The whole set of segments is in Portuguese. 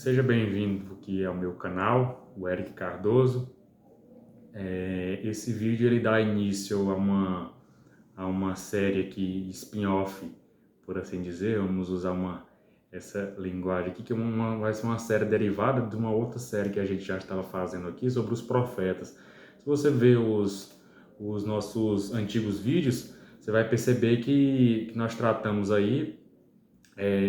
Seja bem-vindo aqui ao meu canal, o Eric Cardoso. Esse vídeo ele dá início a uma série aqui, spin-off, por assim dizer. Vamos usar essa linguagem aqui, que vai ser uma série derivada de uma outra série que a gente já estava fazendo aqui sobre os profetas. Se você ver os nossos antigos vídeos, você vai perceber que nós tratamos aí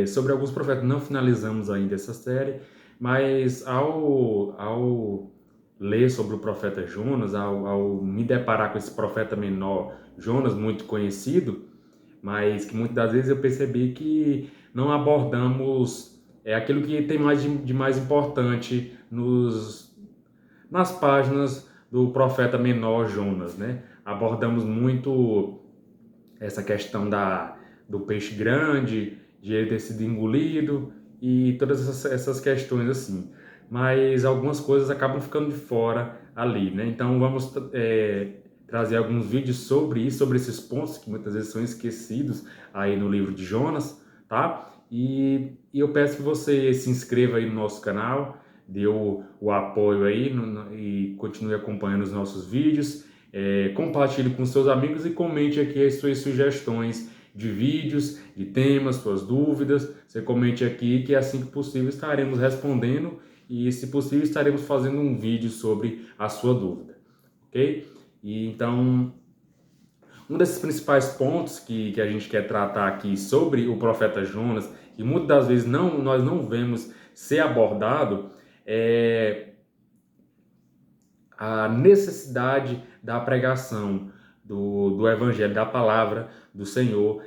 sobre alguns profetas. Não finalizamos ainda essa série, mas ao ler sobre o profeta Jonas, ao me deparar com esse profeta menor, Jonas, muito conhecido, mas que muitas das vezes eu percebi que não abordamos aquilo que tem de mais importante nas páginas do profeta menor Jonas, né? Abordamos muito essa questão do peixe grande, de ele ter sido engolido e todas essas questões assim. Mas algumas coisas acabam ficando de fora ali, né? Então vamos trazer alguns vídeos sobre isso, sobre esses pontos que muitas vezes são esquecidos aí no livro de Jonas, tá? E eu peço que você se inscreva aí no nosso canal, dê o apoio aí e continue acompanhando os nossos vídeos. Compartilhe com seus amigos e comente aqui as suas sugestões de vídeos, de temas, suas dúvidas. Você comente aqui que assim que possível estaremos respondendo e, se possível, estaremos fazendo um vídeo sobre a sua dúvida, ok? E então, um desses principais pontos que a gente quer tratar aqui sobre o profeta Jonas, e muitas das vezes nós não vemos ser abordado, é a necessidade da pregação do Evangelho, da palavra do Senhor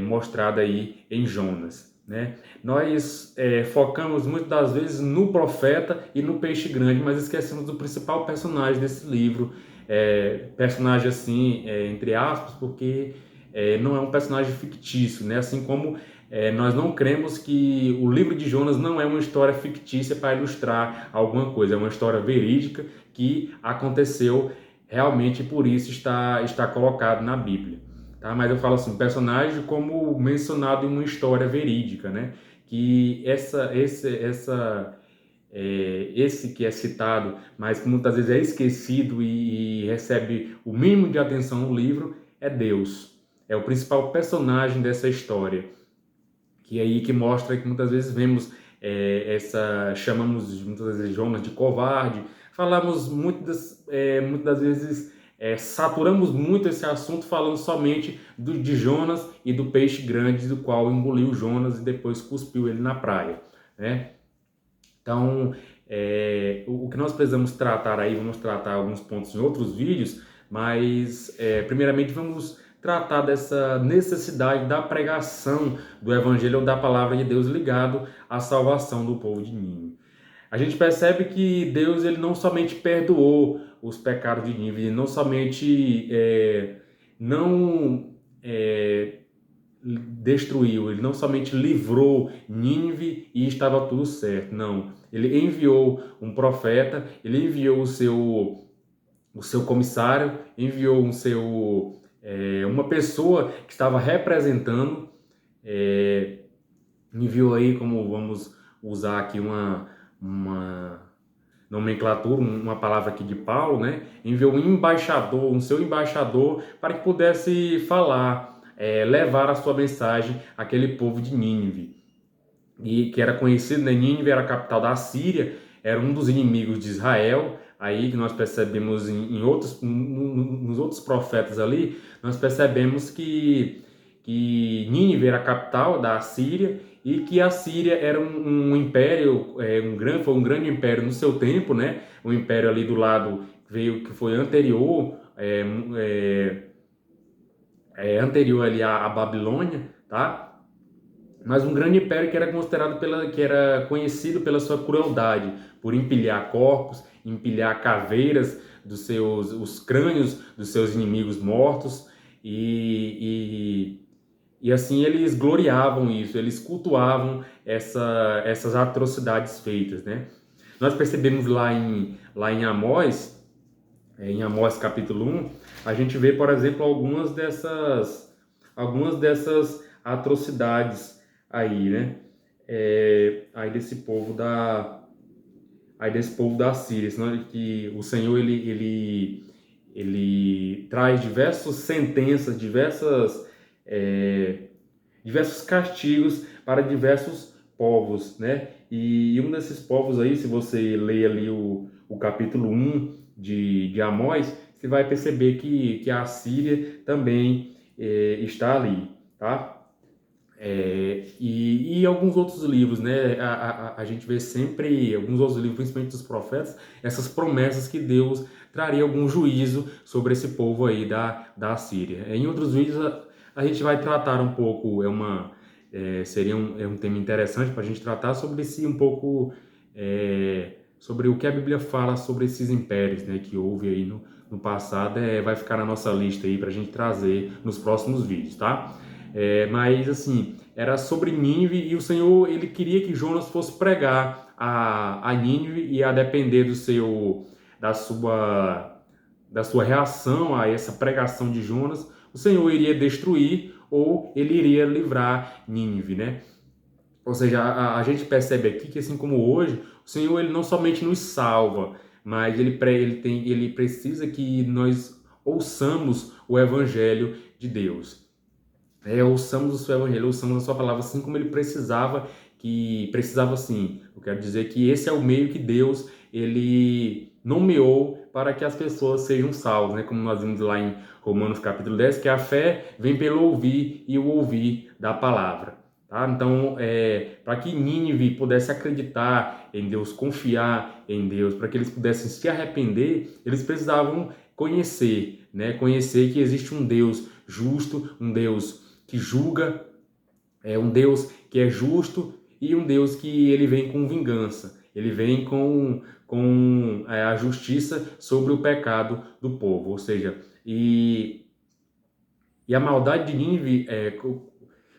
mostrada aí em Jonas, né? Nós focamos muitas das vezes no profeta e no peixe grande, mas esquecemos do principal personagem desse livro, personagem assim, entre aspas, porque não é um personagem fictício, né? Assim como nós não cremos que o livro de Jonas não é uma história fictícia para ilustrar alguma coisa, é uma história verídica que aconteceu realmente, por isso está colocado na Bíblia. Tá? Mas eu falo assim, personagem como mencionado em uma história verídica, né? Que esse que é citado, mas que muitas vezes é esquecido e recebe o mínimo de atenção no livro, é Deus. É o principal personagem dessa história, que é aí que mostra que muitas vezes vemos chamamos muitas vezes Jonas de covarde, falamos muitas das vezes, saturamos muito esse assunto falando somente de Jonas e do peixe grande do qual engoliu Jonas e depois cuspiu ele na praia, né? Então, o que nós precisamos tratar aí, vamos tratar alguns pontos em outros vídeos, mas primeiramente vamos tratar dessa necessidade da pregação do Evangelho ou da Palavra de Deus ligado à salvação do povo de Nínive. A gente percebe que Deus ele não somente perdoou os pecados de Nínive, ele não somente não destruiu, ele não somente livrou Nínive e estava tudo certo, não. Ele enviou um profeta, ele enviou o seu comissário, enviou uma pessoa que estava representando, enviou aí, como vamos usar aqui uma nomenclatura, uma palavra aqui de Paulo, né? Enviou um seu embaixador, para que pudesse falar, levar a sua mensagem àquele povo de Nínive, e que era conhecido, né? Nínive era a capital da Síria, era um dos inimigos de Israel. Aí que nós percebemos nos outros profetas ali, nós percebemos que Nínive era a capital da Síria e que a Síria era um império, foi um grande império no seu tempo, né? Um império ali do lado que foi anterior, anterior ali à Babilônia, tá? Mas um grande império que era que era conhecido pela sua crueldade, por empilhar corpos, empilhar caveiras os crânios dos seus inimigos mortos, e assim eles gloriavam isso, eles cultuavam essas atrocidades feitas, né? Nós percebemos lá em Amós, em Amós capítulo 1, a gente vê, por exemplo, algumas dessas atrocidades aí, né? aí desse povo da Síria, senão que o Senhor ele traz diversas sentenças, diversos castigos para diversos povos, né? E um desses povos aí, se você ler ali o capítulo 1 de Amós, você vai perceber que a Síria também está ali, tá? E alguns outros livros, né? A gente vê sempre, alguns outros livros, principalmente dos profetas, essas promessas que Deus traria algum juízo sobre esse povo aí da Síria. Em outros vídeos a gente vai tratar um pouco, seria um tema interessante para a gente tratar sobre um pouco, sobre o que a Bíblia fala sobre esses impérios, né, que houve aí no passado, vai ficar na nossa lista aí para a gente trazer nos próximos vídeos, tá? Mas assim, era sobre Nínive, e o Senhor ele queria que Jonas fosse pregar a Nínive, e a depender da sua reação a essa pregação de Jonas, o Senhor iria destruir ou ele iria livrar Nínive, né? Ou seja, a gente percebe aqui que, assim como hoje, o Senhor ele não somente nos salva, mas ele precisa que nós ouçamos o Evangelho de Deus. Ouçamos o seu Evangelho, ouçamos a sua palavra, assim como ele precisava assim. Eu quero dizer que esse é o meio que Deus ele nomeou para que as pessoas sejam salvas, né? Como nós vimos lá em Romanos capítulo 10, que a fé vem pelo ouvir e o ouvir da palavra. Tá? Então, para que Nínive pudesse acreditar em Deus, confiar em Deus, para que eles pudessem se arrepender, eles precisavam conhecer, né? Conhecer que existe um Deus justo, um Deus que julga, um Deus que é justo, e um Deus que ele vem com vingança, ele vem com a justiça sobre o pecado do povo. Ou seja, e a maldade de Nínive,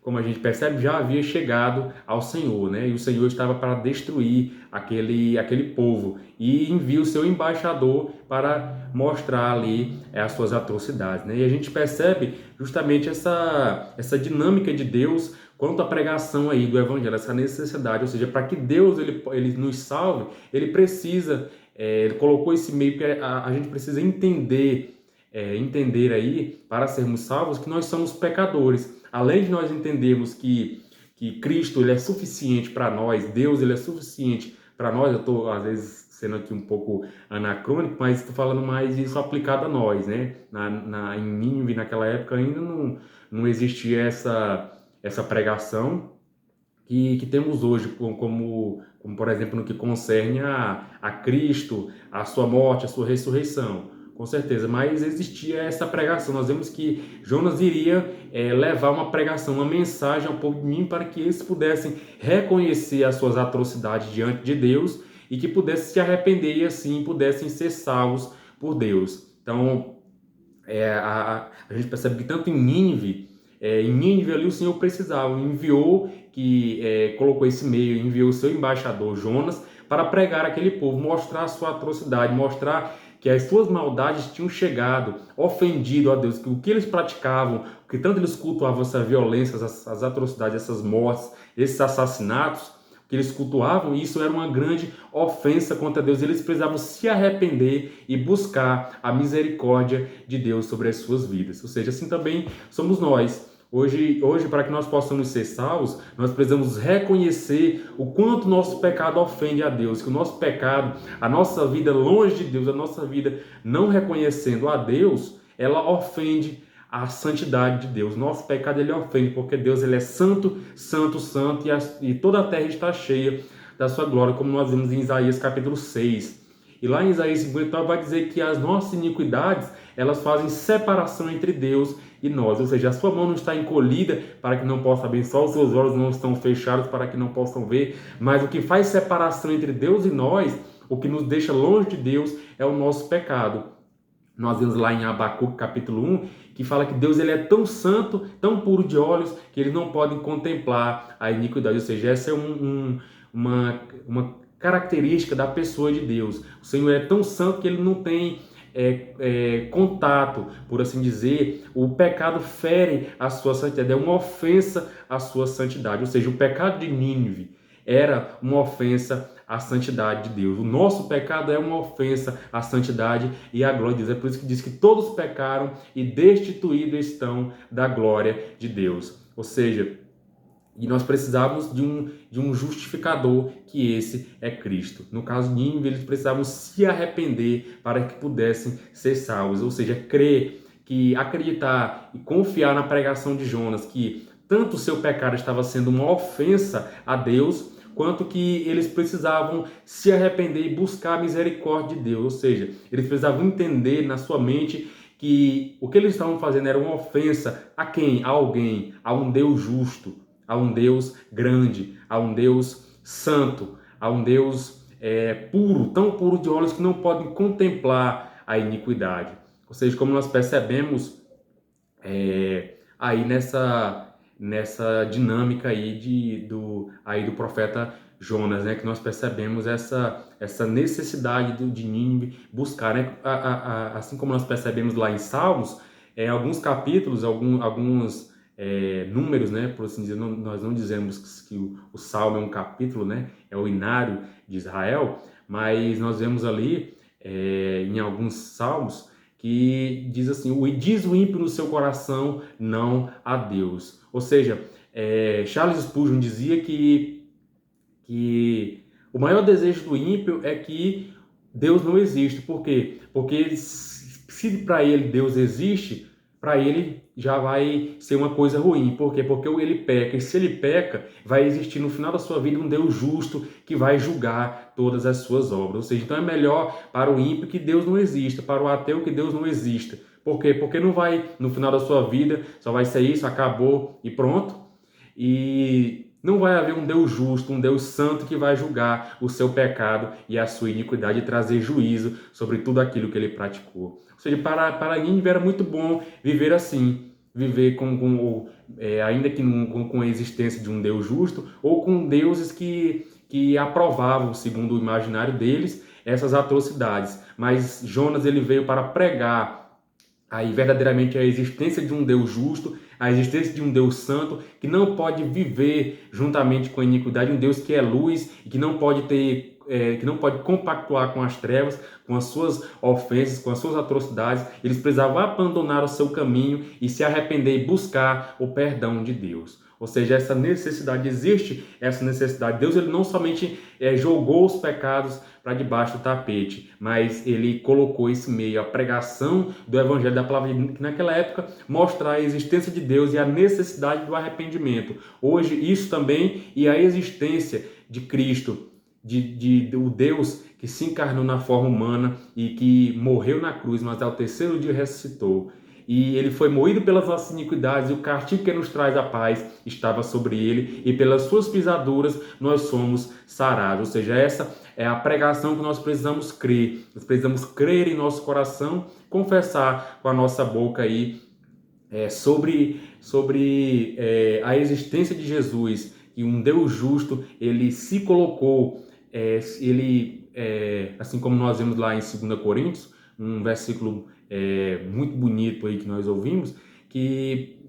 como a gente percebe, já havia chegado ao Senhor, né? E o Senhor estava para destruir aquele povo, e envia o seu embaixador para mostrar ali as suas atrocidades, né? E a gente percebe justamente essa dinâmica de Deus quanto à pregação aí do Evangelho, essa necessidade, ou seja, para que Deus ele nos salve, ele precisa, ele colocou esse meio que a gente precisa entender aí, para sermos salvos, que nós somos pecadores. Além de nós entendermos que Cristo ele é suficiente para nós, Deus ele é suficiente para nós, eu estou às vezes sendo aqui um pouco anacrônico, mas estou falando mais isso aplicado a nós, né? Em Nínive, naquela época, ainda não existia essa pregação que temos hoje, como, por exemplo, no que concerne a Cristo, a sua morte, a sua ressurreição. Com certeza, mas existia essa pregação. Nós vemos que Jonas iria levar uma pregação, uma mensagem ao povo de Nínive, para que eles pudessem reconhecer as suas atrocidades diante de Deus e que pudessem se arrepender, e assim pudessem ser salvos por Deus. Então, a gente percebe que tanto em Nínive ali o Senhor precisava, colocou esse meio, enviou o seu embaixador Jonas para pregar aquele povo, mostrar a sua atrocidade, mostrar que as suas maldades tinham chegado, ofendido a Deus, que o que eles praticavam, que tanto eles cultuavam essa violência, as atrocidades, essas mortes, esses assassinatos, que eles cultuavam, isso era uma grande ofensa contra Deus. Eles precisavam se arrepender e buscar a misericórdia de Deus sobre as suas vidas. Ou seja, assim também somos nós. Hoje, para que nós possamos ser salvos, nós precisamos reconhecer o quanto nosso pecado ofende a Deus, que o nosso pecado, a nossa vida longe de Deus, a nossa vida não reconhecendo a Deus, ela ofende a santidade de Deus. Nosso pecado ele ofende, porque Deus ele é santo, santo, santo, e toda a terra está cheia da sua glória, como nós vimos em Isaías capítulo 6. E lá em Isaías 59 vai dizer que as nossas iniquidades, elas fazem separação entre Deus e nós, ou seja, a sua mão não está encolhida para que não possa abençoar, os seus olhos não estão fechados para que não possam ver, mas o que faz separação entre Deus e nós, o que nos deixa longe de Deus, é o nosso pecado. Nós vemos lá em Abacuque capítulo 1, que fala que Deus ele é tão santo, tão puro de olhos, que eles não podem contemplar a iniquidade. Ou seja, essa é uma característica da pessoa de Deus. O Senhor é tão santo que ele não tem contato, por assim dizer, o pecado fere a sua santidade, é uma ofensa à sua santidade. Ou seja, o pecado de Nínive era uma ofensa à santidade de Deus. O nosso pecado é uma ofensa à santidade e à glória de Deus. É por isso que diz que todos pecaram e destituídos estão da glória de Deus. Ou seja, e nós precisávamos de um justificador, que esse é Cristo. No caso de Nínive, eles precisavam se arrepender para que pudessem ser salvos. Ou seja, acreditar e confiar na pregação de Jonas, que tanto o seu pecado estava sendo uma ofensa a Deus, quanto que eles precisavam se arrepender e buscar a misericórdia de Deus. Ou seja, eles precisavam entender na sua mente que o que eles estavam fazendo era uma ofensa a quem? A alguém, a um Deus justo, a um Deus grande, a um Deus santo, a um Deus puro, tão puro de olhos que não podem contemplar a iniquidade. Ou seja, como nós percebemos aí nessa dinâmica aí do profeta Jonas, né, que nós percebemos essa necessidade de Nínive buscar, né, assim como nós percebemos lá em Salmos, alguns capítulos, alguns números, né, por assim dizer, nós não dizemos que o Salmo é um capítulo, né, é o inário de Israel, mas nós vemos ali em alguns Salmos que diz assim: diz o ímpio no seu coração não a Deus. Ou seja, Charles Spurgeon dizia que o maior desejo do ímpio é que Deus não existe. Por quê? Porque se para ele Deus existe, para ele já vai ser uma coisa ruim. Por quê? Porque ele peca. E se ele peca, vai existir no final da sua vida um Deus justo que vai julgar todas as suas obras. Ou seja, então é melhor para o ímpio que Deus não exista, para o ateu que Deus não exista. Por quê? Porque não vai, no final da sua vida, só vai ser isso, acabou e pronto. E não vai haver um Deus justo, um Deus santo que vai julgar o seu pecado e a sua iniquidade e trazer juízo sobre tudo aquilo que ele praticou. Ou seja, para Nínive era muito bom viver assim, viver ainda que com a existência de um Deus justo ou com deuses que aprovavam, segundo o imaginário deles, essas atrocidades. Mas Jonas ele veio para pregar aí verdadeiramente a existência de um Deus justo, a existência de um Deus santo, que não pode viver juntamente com a iniquidade, um Deus que é luz e que não pode que não pode compactuar com as trevas, com as suas ofensas, com as suas atrocidades. Eles precisavam abandonar o seu caminho e se arrepender e buscar o perdão de Deus. Ou seja, essa necessidade, existe essa necessidade. Deus ele não somente jogou os pecados para debaixo do tapete, mas ele colocou esse meio, a pregação do evangelho da palavra, que naquela época mostrar a existência de Deus e a necessidade do arrependimento. Hoje isso também, e a existência de Cristo, o Deus que se encarnou na forma humana e que morreu na cruz, mas ao terceiro dia ressuscitou. E ele foi moído pelas nossas iniquidades, e o castigo que nos traz a paz estava sobre ele, e pelas suas pisaduras nós somos sarados. Ou seja, essa é a pregação que nós precisamos crer. Nós precisamos crer em nosso coração, confessar com a nossa boca aí sobre a existência de Jesus, e um Deus justo, ele se colocou, assim como nós vemos lá em 2 Coríntios, um versículo muito bonito aí que nós ouvimos, que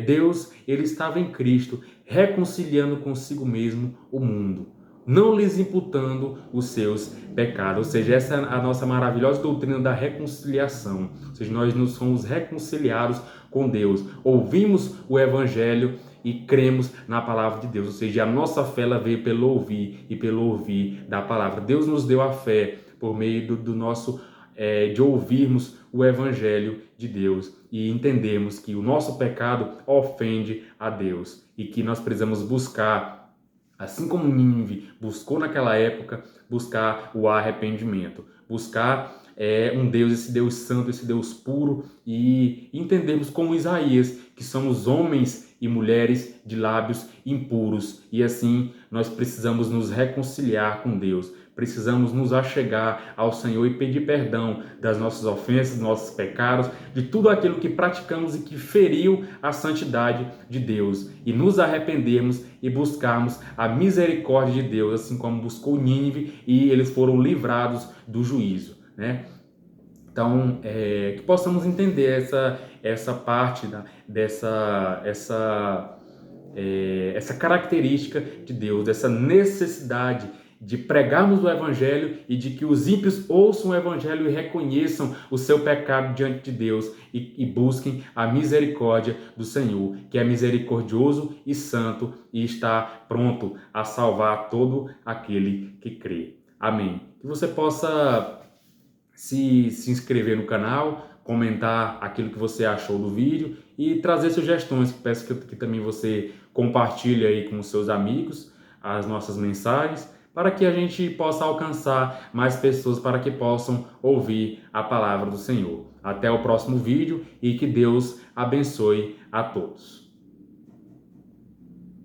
Deus ele estava em Cristo reconciliando consigo mesmo o mundo, não lhes imputando os seus pecados. Ou seja, essa é a nossa maravilhosa doutrina da reconciliação. Ou seja, nós nos somos reconciliados com Deus, ouvimos o Evangelho e cremos na palavra de Deus. Ou seja, a nossa fé ela veio pelo ouvir e pelo ouvir da palavra. Deus nos deu a fé por meio do nosso de ouvirmos o Evangelho de Deus e entendermos que o nosso pecado ofende a Deus e que nós precisamos buscar, assim como Nínive buscou naquela época, buscar o arrependimento, buscar um Deus, esse Deus santo, esse Deus puro, e entendermos como Isaías que somos homens e mulheres de lábios impuros, e assim nós precisamos nos reconciliar com Deus. Precisamos nos achegar ao Senhor e pedir perdão das nossas ofensas, dos nossos pecados, de tudo aquilo que praticamos e que feriu a santidade de Deus, e nos arrependermos e buscarmos a misericórdia de Deus, assim como buscou Nínive, e eles foram livrados do juízo, né? Então, que possamos entender essa parte essa característica de Deus, dessa necessidade de pregarmos o Evangelho e de que os ímpios ouçam o Evangelho e reconheçam o seu pecado diante de Deus e busquem a misericórdia do Senhor, que é misericordioso e santo e está pronto a salvar todo aquele que crê. Amém. Que você possa se inscrever no canal, comentar aquilo que você achou do vídeo e trazer sugestões. Peço que também você compartilhe aí com os seus amigos as nossas mensagens, para que a gente possa alcançar mais pessoas, para que possam ouvir a palavra do Senhor. Até o próximo vídeo e que Deus abençoe a todos.